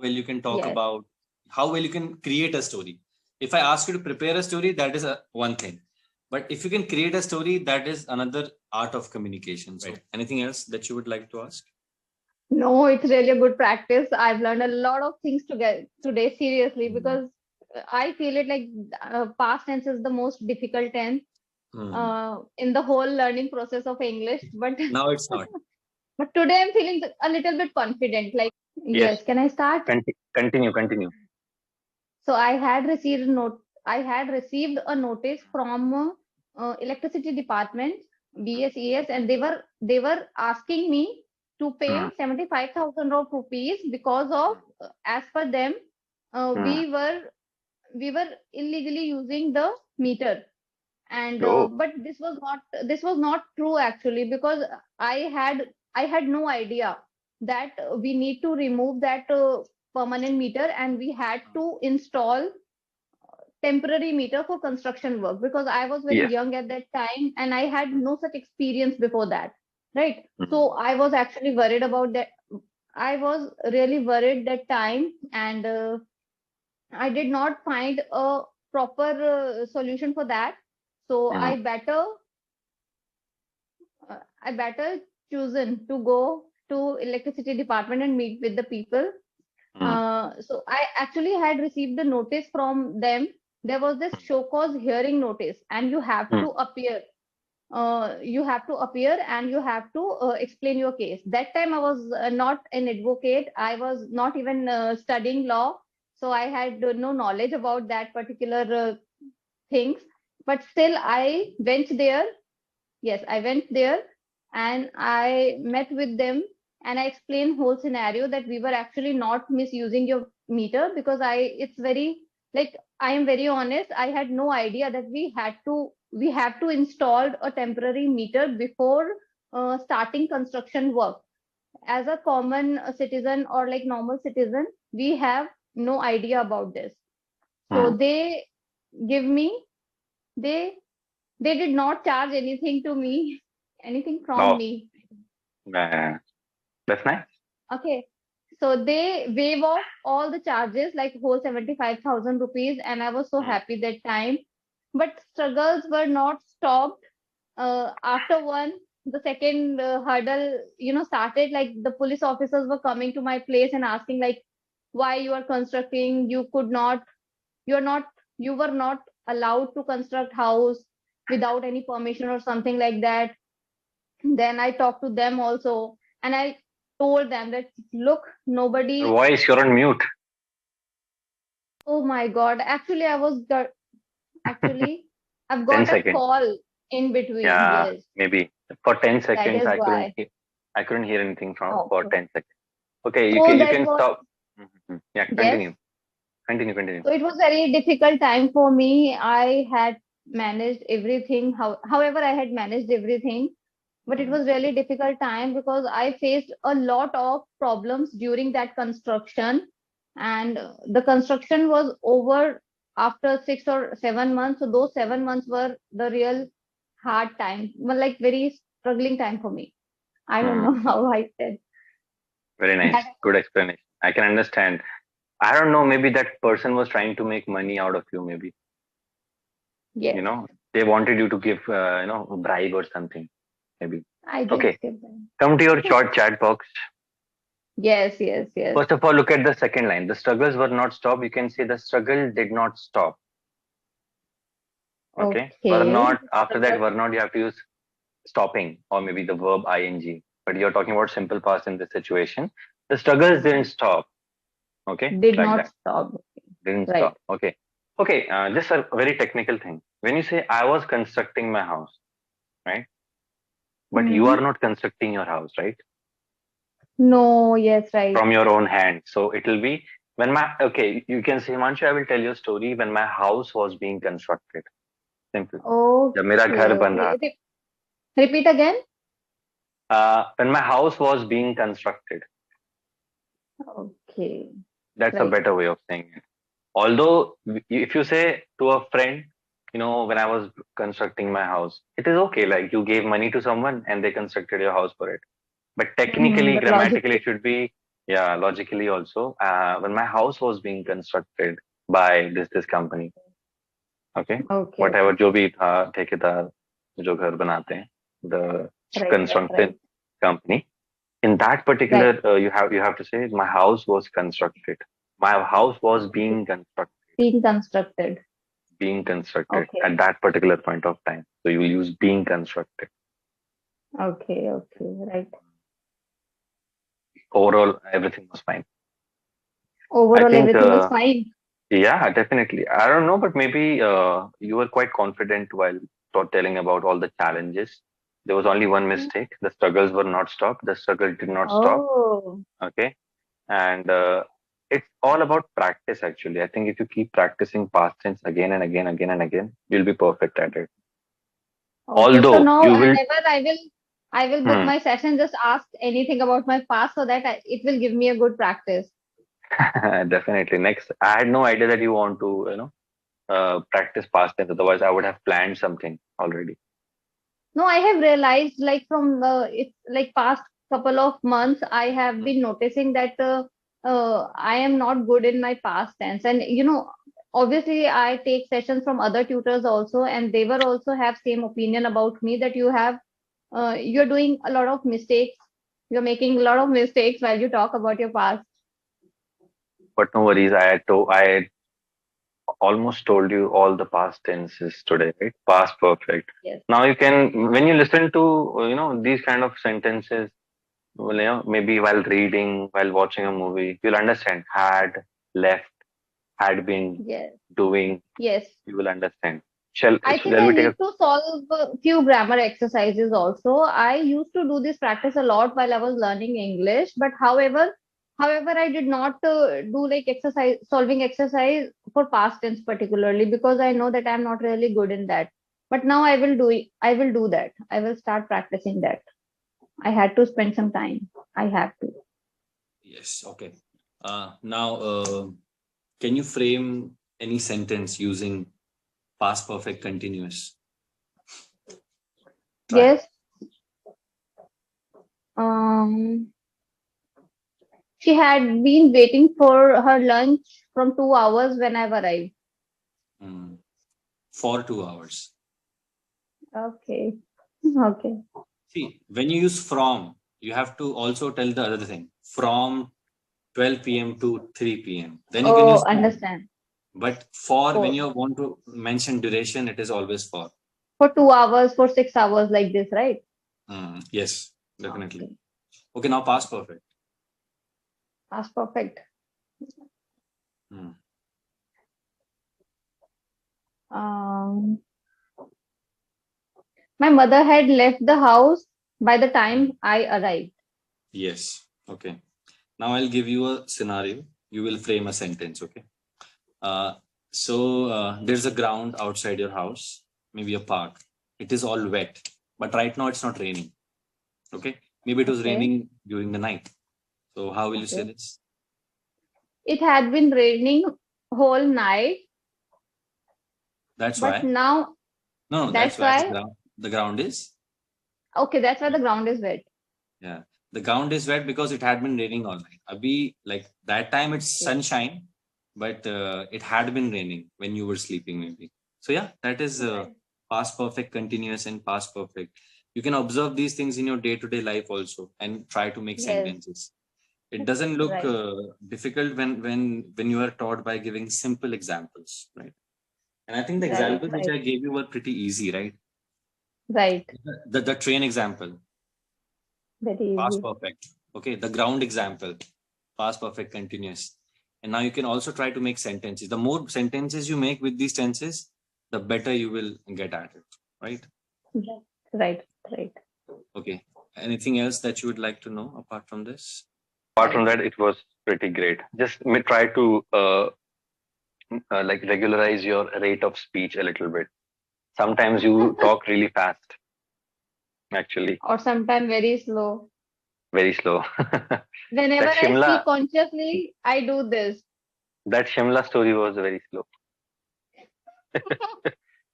well you can talk Yes. about, how well you can create a story. If I ask you to prepare a story, that is one thing. But if you can create a story, that is another art of communication. So anything else that you would like to ask? No, it's really a good practice. I've learned a lot of things today, seriously, because I feel it like past tense is the most difficult tense in the whole learning process of English. But Now it's not. but today I'm feeling a little bit confident. Like, yes, can I start? Continue. So I had received a notice from electricity department, BSES, and they were asking me to pay 75,000 of rupees because of, as per them, we were illegally using the meter. And but this was not true actually, because I had no idea that we need to remove that permanent meter, and we had to install temporary meter for construction work, because I was very young at that time and I had no such experience before that, right? So I was actually worried about that. I was really worried that time, and I did not find a proper solution for that. So I better chosen to go to electricity department and meet with the people. So I actually had received the notice from them. There was this show cause hearing notice, and you have to appear. You have to appear and you have to explain your case. That time I was not an advocate. I was not even studying law, so I had no knowledge about that particular things. But still, I went there. Yes, I went there and I met with them, and I explained whole scenario that we were actually not misusing your meter, because it's very, like, I am very honest, I had no idea that we have to install a temporary meter before starting construction work. As a common citizen or like normal citizen, we have no idea about this. So they give me, they did not charge anything to me, anything from me. That's nice. Okay. So they waive off all the charges, like whole 75,000 rupees, and I was so happy that time. But struggles were not stopped. After the second hurdle, started. Like the police officers were coming to my place and asking, like, why you are constructing? You could not. You were not allowed to construct house without any permission or something like that. Then I talked to them also, and I told them that, look, nobody. Your voice, you're on mute. Oh my God! Actually, I've got 10 a seconds. call in between. Yeah, Yes, maybe for 10 seconds that is why. I couldn't hear anything for Okay. 10 seconds. Okay, So you that can was, stop. Yeah, yes. Continue. So it was very difficult time for me. I had managed everything. However, I had managed everything, but it was really difficult time because I faced a lot of problems during that construction, and the construction was over after 6 or 7 months. So those 7 months were the real hard time, well, like very struggling time for me. I don't know how I said Very nice. that. Good explanation. I can understand. I don't know, maybe that person was trying to make money out of you, maybe. Yes, They wanted you to give, a bribe or something, maybe. I did Okay, skip that. come to your short chat box. Yes. First of all, look at the second line. The struggles were not stopped. You can say the struggle did not stop. Okay. Were not, after that, were not, you have to use stopping or maybe the verb ing. But you're talking about simple past in this situation. The struggles didn't stop. Okay. Did like not that. stop. Didn't Right. stop. Okay. Just a very technical thing. When you say I was constructing my house, right? But you are not constructing your house, right? No, yes, right. From your own hand. So it will be you can say, Himanshu, I will tell you a story when my house was being constructed. Simple. जब मेरा घर बन रहा था. Repeat again. When my house was being constructed. Okay. That's a better way of saying it. Although if you say to a friend, when I was constructing my house, it is okay. Like you gave money to someone and they constructed your house for it. But technically, grammatically, it should be Yeah, logically also. When my house was being constructed by this company, okay, Okay. whatever जो भी था ठेकेदार जो घर बनाते हैं, the Right. construction company. In that particular, Right. you have to say my house was constructed. My house was Okay. Being constructed. being constructed Okay. at that particular point of time. So you will use being constructed. Okay. Right. Overall, everything was fine. I Overall, think, everything was fine. yeah, definitely. I don't know, but maybe you were quite confident while telling about all the challenges. There was only one mistake. The struggles were not stopped. The struggle did not stop. Oh. Okay. And it's all about practice, actually. I think if you keep practicing past tense again and again, again and again, you'll be perfect at it. Okay. So Although now you will, whenever I will book hmm, my session, just ask anything about my past so that it will give me a good practice. definitely next. I had no idea that you want to, practice past tense. Otherwise, I would have planned something already. No, I have realized like from it's like past couple of months, I have Hmm. been noticing that I am not good in my past tense. And obviously I take sessions from other tutors also, and they were also have same opinion about me that you're doing a lot of mistakes. You're making a lot of mistakes while you talk about your past. But no worries. I almost told you all the past tenses today, right? Past perfect. Yes. Now you can, when you listen to, these kind of sentences, well, maybe while reading, while watching a movie, you'll understand had, left, had been, Yes. doing, Yes. you will understand. Shall, I think shall I we take a, need to solve a few grammar exercises also. I used to do this practice a lot while I was learning English, but however, I did not do like solving exercise for past tense particularly because I know that I'm not really good in that. But now I will do it. I will do that. I will start practicing that. I had to spend some time. I have to. Yes. Okay. Now, can you frame any sentence using past perfect continuous? Try. Yes. Um, she had been waiting for her lunch from 2 hours when I've arrived. Mm. For 2 hours. Okay. Okay. See, when you use from, you have to also tell the other thing. From 12 p.m. to 3 p.m. Then you can Oh, use from. understand. But for when For you want to mention duration, it is always for. for 2 hours, for 6 hours, like this, right? Yes, definitely. Okay. Okay, now past perfect. That's perfect. Mm. Um, my mother had left the house by the Mm. time I arrived. Yes. Okay. Now I'll give you a scenario. You will frame a sentence. Okay. Uh, there's a ground outside your house, maybe a park. It is all wet, but right now it's not raining. Okay. Maybe it was Okay. raining during the night. So how will you say Okay. this? It had been raining whole night, That's but why. now No, that's that's why why. the ground is. Okay, that's why the ground is wet. Yeah. The ground is wet because it had been raining all night. Abhi, like that time it's Okay. sunshine, but it had been raining when you were sleeping, maybe. So, yeah, that is Right. past perfect, continuous, and past perfect. You can observe these things in your day to day life also and try to make Yes. sentences. It doesn't look Right. difficult when you are taught by giving simple examples, right? And I think the Right. examples which Right. I gave you were pretty easy, right? Right. The train example, Very past easy. perfect. Okay, the ground example, past perfect continuous. And now you can also try to make sentences. The more sentences you make with these tenses, the better you will get at it, right? Right. Right. Right. Okay. Anything else that you would like to know apart from this? apart from Right. that, it was pretty great. Just try to like regularize your rate of speech a little bit. Sometimes you talk really fast, actually, Or sometime very slow. very slow. Whenever that I speak Shimla, consciously, I do this. that Shimla story was very slow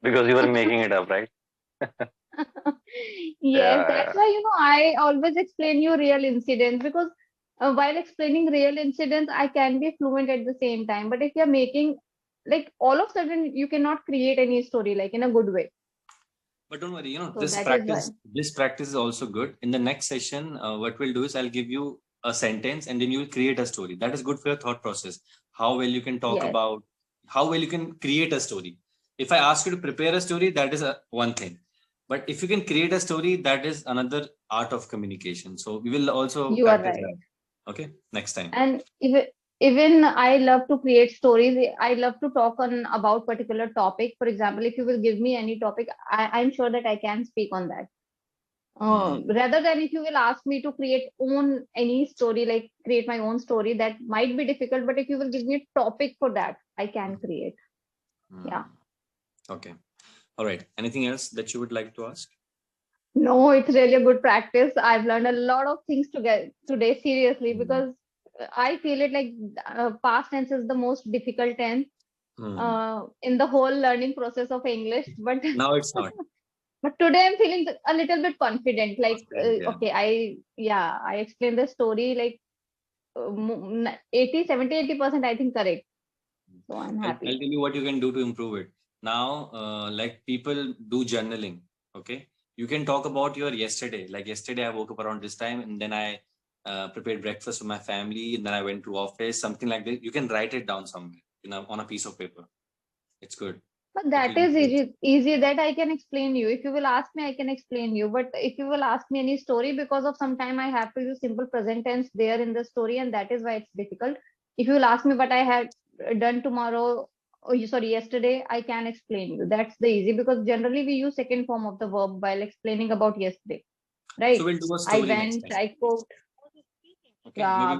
because you were making it up, right? Yes, that's Yeah, why, I always explain you real incidents because while explaining real incidents, I can be fluent at the same time. But if you're making like all of a sudden, you cannot create any story like in a good way. But don't worry, So this that is why. practice is also good. In the next session, what we'll do is I'll give you a sentence and then you will create a story. That is good for your thought process. How well you can talk Yes. about, how well you can create a story. If I ask you to prepare a story, that is one thing. But if you can create a story, that is another art of communication. So we will also You are practice right. that. Okay, next time. And even I love to create stories. I love to talk on about particular topic. For example, if you will give me any topic, I'm sure that I can speak on that. Rather than if you will ask me to create own any story, like create my own story, that might be difficult. But if you will give me a topic for that, I can create. Yeah. Okay. All right. Anything else that you would like to ask? No, it's really a good practice. I've learned a lot of things today, seriously, because I feel it like past tense is the most difficult tense in the whole learning process of English. But Now it's not. but today I'm feeling a little bit confident. Like, Yeah. okay, I explained the story like 80% I think correct. So I'm happy. I'll tell you what you can do to improve it. Now, like people do journaling. Okay. You can talk about your yesterday. Like yesterday, I woke up around this time and then I prepared breakfast for my family and then I went to office, something like that. You can write it down somewhere, on a piece of paper. It's good. But that is easy that I can explain you. If you will ask me, I can explain you. But if you will ask me any story, because of some time I have to use simple present tense there in the story, and that is why it's difficult. If you will ask me what I had done tomorrow, yesterday, I can explain you. That's the easy, because generally we use second form of the verb while explaining about yesterday, right? So we'll do a I story next went, time. I cooked. Okay. Yeah. Maybe